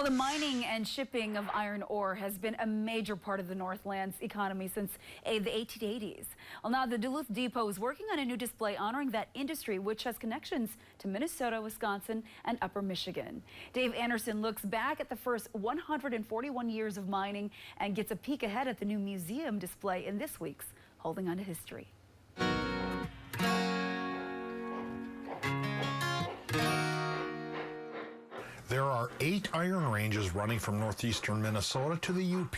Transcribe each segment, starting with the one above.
The mining and shipping of iron ore has been a major part of the Northland's economy since the 1880s. Well, now the Duluth Depot is working on a new display honoring that industry, which has connections to Minnesota, Wisconsin, and Upper Michigan. Dave Anderson looks back at the first 141 years of mining and gets a peek ahead at the new museum display in this week's Holding On to History. There are 8 iron ranges running from northeastern Minnesota to the UP.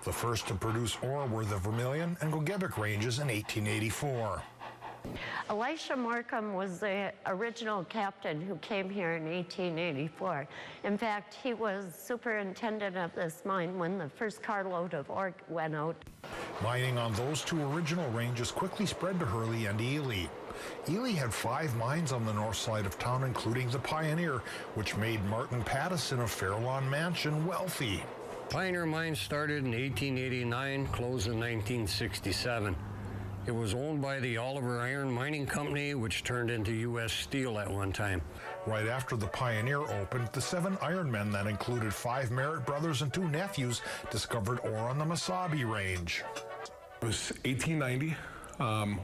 The first to produce ore were the Vermilion and Gogebic ranges in 1884. Elisha Markham was the original captain who came here in 1884. In fact, he was superintendent of this mine when the first carload of ore went out. Mining on those 2 original ranges quickly spread to Hurley and Ely. Ely had 5 mines on the north side of town, including the Pioneer, which made Martin Pattison of Fairlawn Mansion wealthy. Pioneer Mine started in 1889, closed in 1967. It was owned by the Oliver Iron Mining Company, which turned into U.S. Steel at one time. Right after the Pioneer opened, the 7 ironmen that included 5 Merritt brothers and 2 nephews discovered ore on the Mesabi Range. It was 1890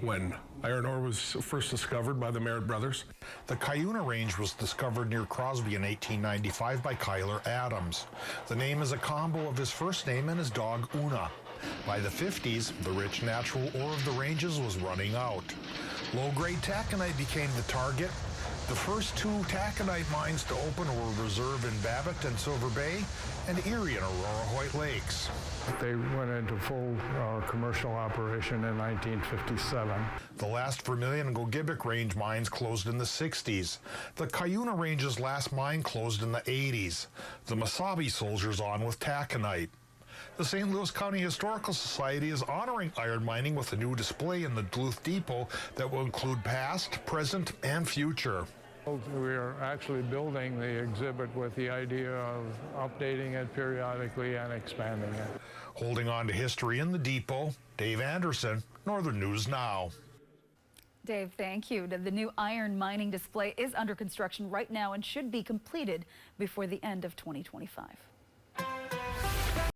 when iron ore was first discovered by the Merritt brothers. The Cuyuna Range was discovered near Crosby in 1895 by Kyler Adams. The name is a combo of his first name and his dog Una. By the 50s, the rich natural ore of the ranges was running out. Low-grade taconite became the target. The first 2 taconite mines to open were Reserve in Babbitt and Silver Bay and Erie and Aurora Hoyt Lakes. They went into full commercial operation in 1957. The last Vermilion and Gogebic Range mines closed in the 60s. The Cuyuna Range's last mine closed in the 80s. The Mesabi soldiers on with taconite. The St. Louis County Historical Society is honoring iron mining with a new display in the Duluth Depot that will include past, present, and future. We are actually building the exhibit with the idea of updating it periodically and expanding it. Holding on to history in the depot, Dave Anderson, Northern News Now. Dave, thank you. The new iron mining display is under construction right now and should be completed before the end of 2025.